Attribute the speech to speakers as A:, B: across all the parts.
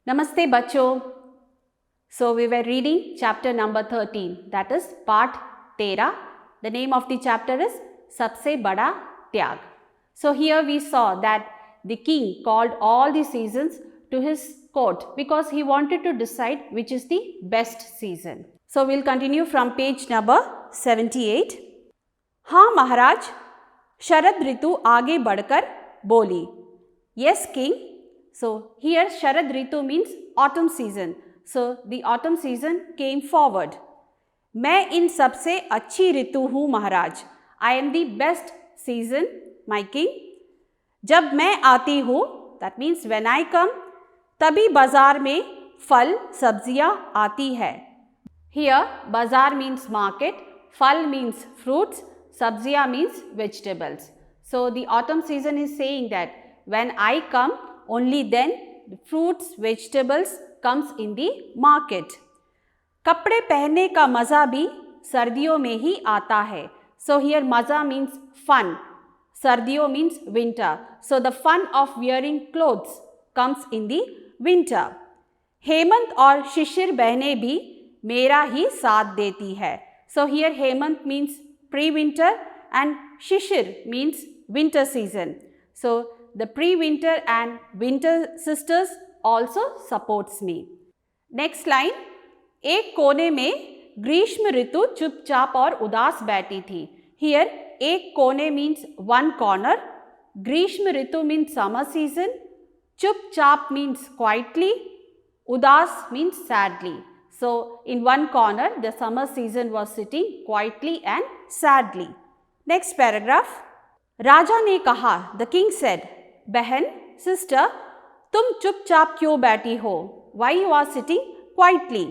A: Namaste bachcho. So we were reading chapter number 13, that is part 13. The name of the chapter is Sabse Bada Tyag. So here we saw that the king called all the seasons to his court because he wanted to decide which is the best season. So we'll continue from page number 78. हाँ महाराज, शरद ऋतु आगे बढ़कर बोली. Yes king. So here Sharad Ritu means autumn season. So the autumn season came forward. मैं इन सबसे अच्छी ऋतु हूँ महाराज. I am the best season, my king. जब मैं आती हूँ, that means when I come, तभी बाजार में फल सब्जियाँ आती है. Here बाजार means market, फल means fruits, sabziya means vegetables. So the autumn season is saying that when I come, only then the fruits, vegetables comes in the market. कपड़े पहनने का मज़ा भी सर्दियों में ही आता है. So here मज़ा means fun. सर्दियों means winter. So the fun of wearing clothes comes in the winter. Hemant और शिशिर बहनें भी मेरा ही साथ देती है. So here Hemant means pre-winter and shishir means winter season. So the pre-winter and winter sisters also supports me. Next line, एक कोने में ग्रीष्म ऋतु चुपचाप और उदास बैठी थी. Here एक कोने means one corner, ग्रीष्म ऋतु means summer season, चुपचाप means quietly, udas means sadly. So in one corner the summer season was sitting quietly and sadly. Next paragraph. राजा ने कहा, the king said, बहन, sister, तुम चुपचाप क्यों बैठी हो? Why you are sitting quietly?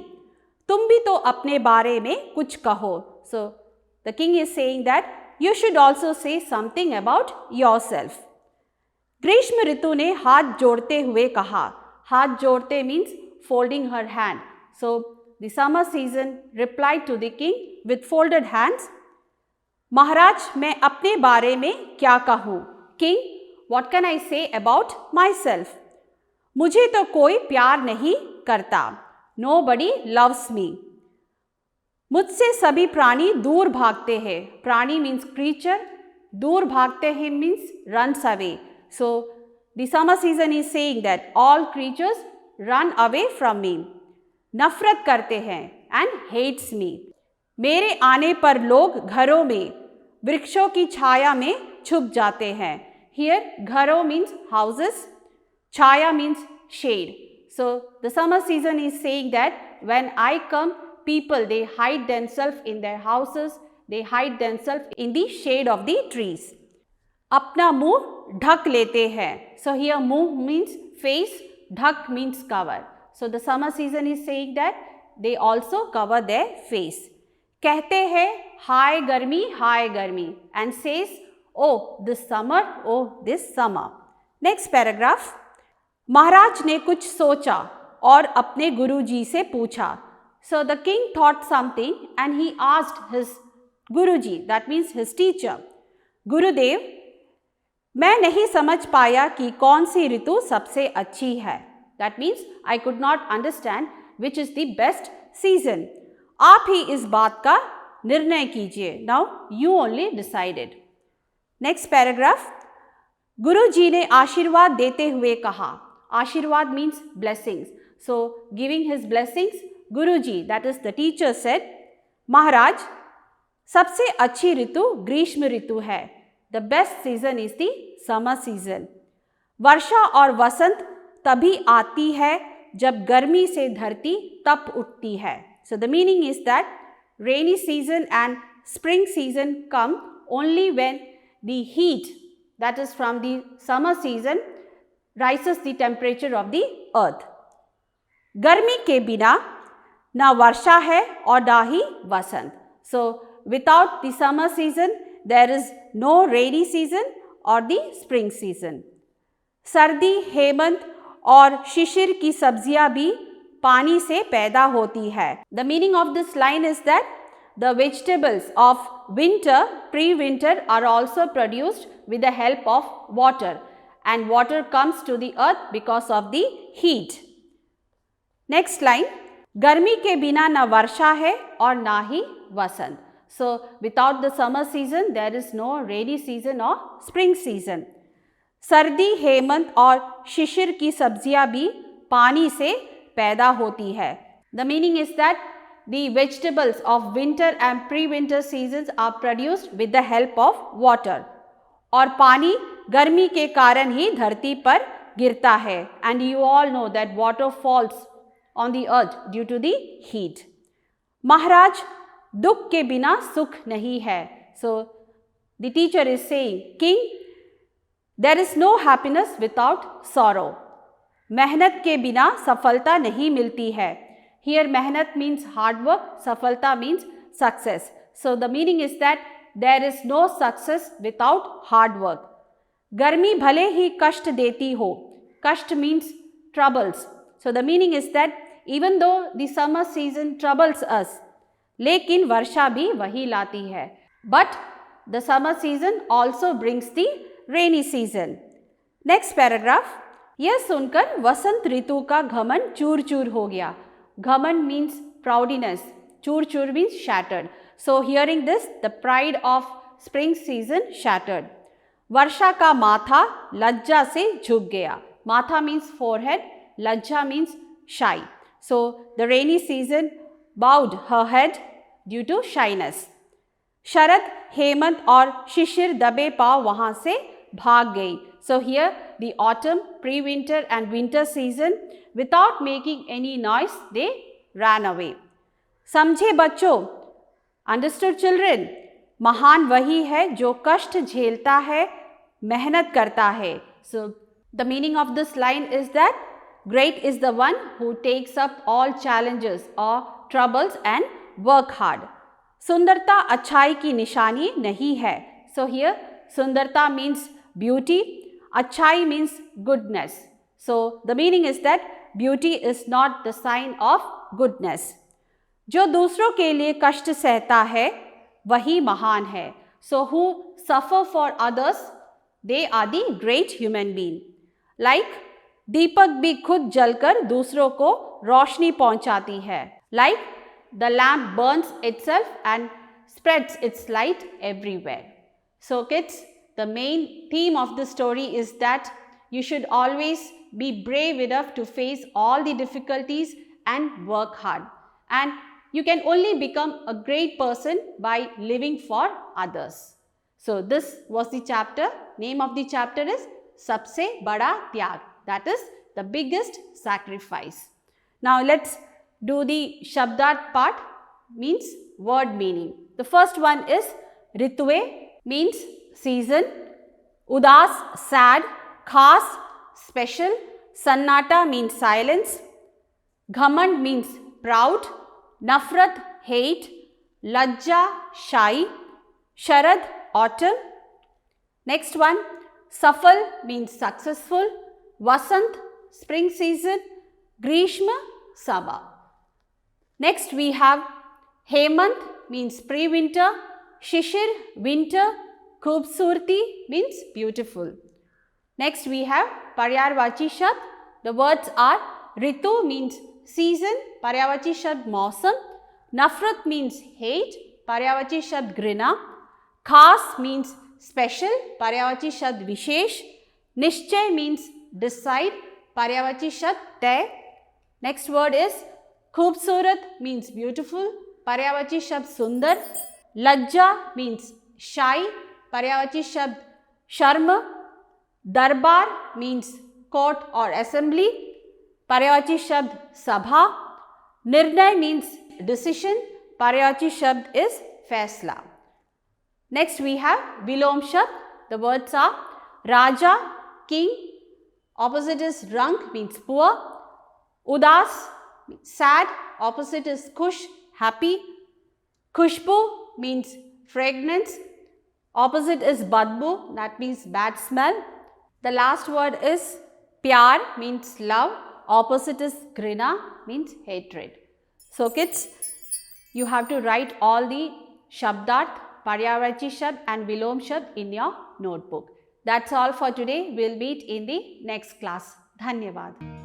A: तुम भी तो अपने बारे में कुछ कहो. So the king is saying that you should also say something about yourself. ग्रीष्म ऋतु ने हाथ जोड़ते हुए कहा. हाथ जोड़ते means folding her hand. So the summer season replied to the king with folded hands. महाराज, मैं अपने बारे में क्या कहूँ? King, what can I say about myself? मुझे तो कोई प्यार नहीं करता. Nobody loves me. मुझसे सभी प्राणी दूर भागते हैं. प्राणी means creature. दूर भागते हैं means runs away. So the summer season is saying that all creatures run away from me. नफरत करते हैं and hates me. मेरे आने पर लोग घरों में, वृक्षों की छाया में छुप जाते हैं. Here घरों means houses, Chhaya means shade. So the summer season is saying that when I come, people they hide themselves in their houses, they hide themselves in the shade of the trees. अपना मुंह ढक लेते हैं. So here मुंह means face, ढक means cover. So the summer season is saying that they also cover their face. कहते हैं हाय गर्मी and says oh this summer. Next paragraph. महाराज ने कुछ सोचा और अपने गुरुजी से पूछा. So the king thought something and he asked his guruji, that means his teacher. गुरुदेव, मैं नहीं समझ पाया कि कौन सी ऋतु सबसे अच्छी है. That means I could not understand which is the best season. आप ही इस बात का निर्णय कीजिए. Now you only decided. Next paragraph. गुरुजी ने आशीर्वाद देते हुए कहा. आशीर्वाद means blessings. So giving his blessings, Guruji, that is the teacher said, महाराज, सबसे अच्छी ऋतु ग्रीष्म ऋतु है. The best season is the summer season. वर्षा और वसंत तभी आती है जब गर्मी से धरती तप उठती है. So the meaning is that rainy season and spring season come only when the heat, that is from the summer season, rises the temperature of the earth. गर्मी के बिना ना वर्षा है और ना ही वसंत. So without the summer season there is no rainy season or the spring season. सर्दी, हेमंत और शिशिर की सब्जियां भी पानी से पैदा होती है. The meaning of this line is that the vegetables of winter, pre-winter are also produced with the help of water and water comes to the earth because of the heat. Next line, गर्मी के बिना न वर्षा है और ना ही वसंत. So without the summer season there is no rainy season or spring season. सर्दी, हेमंत और शिशिर की सब्जियां भी पानी से पैदा होती है. The meaning is that the vegetables of winter and pre-winter seasons are produced with the help of water. और पानी गर्मी के कारण ही धरती पर गिरता है. And you all know that water falls on the earth due to the heat. महाराज, दुख के बिना सुख नहीं है. So the teacher is saying, King, there is no happiness without sorrow. मेहनत के बिना सफलता नहीं मिलती है. Here मेहनत means hard work, सफलता means success. So the meaning is that there is no success without hard work. गर्मी भले ही कष्ट देती हो. कष्ट means troubles. So the meaning is that even though the summer season troubles us, लेकिन वर्षा भी वही लाती है. But the summer season also brings the rainy season. Next paragraph. यह सुनकर वसंत ऋतु का घमंड चूर चूर हो गया. घमंड means proudiness. चूर चूर means shattered. So hearing this, the pride of spring season shattered. वर्षा का माथा लज्जा से झुक गया. माथा means forehead, लज्जा means shy. So the rainy season bowed her head due to shyness. शरद, हेमंत और शिशिर दबे पांव वहां से भाग गई. So here the autumn, pre-winter and winter season, without making any noise, they ran away. समझे बच्चों? Understood children? महान वही है जो कष्ट झेलता है, मेहनत करता है. So the meaning of this line is that great is the one who takes up all challenges or troubles and work hard. सुंदरता अच्छाई की निशानी नहीं है. So here सुंदरता means beauty, अच्छाई means goodness. So the meaning is that beauty is not the sign of goodness. जो दूसरों के लिए कष्ट सहता है वही महान है. So who suffer for others, they are the great human being. Like दीपक भी खुद जलकर दूसरों को रोशनी पहुंचाती है. Like the lamp burns itself and spreads its light everywhere. So kids, the main theme of the story is that you should always be brave enough to face all the difficulties and work hard. And you can only become a great person by living for others. So this was the chapter. Name of the chapter is Sabse Bada Tyag. That is the biggest sacrifice. Now let's do the Shabdat part, means word meaning. The first one is Ritve, means season. Udas, sad. Khas, special. Sannata means silence. Ghamand means proud. Nafrat, hate. Lajja, shy. Sharad, autumn. Next one, Safal means successful. Vasant, spring season. Grishma, summer. Next we have Hemant means pre-winter. Shishir, winter. Khubsurti means beautiful. Next we have Paryarvachi Shabd. The words are Ritu means season. Paryarvachi Shabd Mausam. Nafrat means hate. Paryarvachi Shabd Grina. Khas means special. Paryarvachi Shabd Vishesh. Nishchay means decide. Paryarvachi Shabd Tay. Next word is Khubsurat means beautiful. Paryarvachi Shabd Sundar. Lajja means shy. Paryarvachi Shabd Sharma. Darbar means court or assembly. Paryarvachi Shabd Sabha. Nirnay means decision. Paryarvachi Shabd is Faisla. Next we have Vilom Shabd. The words are Raja, king. Opposite is Rang, means poor. Udas, sad. Opposite is Kush, happy. Khushbu means fragrance. Opposite is Badbu, that means bad smell. The last word is Pyar, means love. Opposite is Grina, means hatred. So kids, you have to write all the Shabdat, Paryarvachi Shabd and Vilom Shabd in your notebook. That's all for today. We'll meet in the next class. Dhanyavad.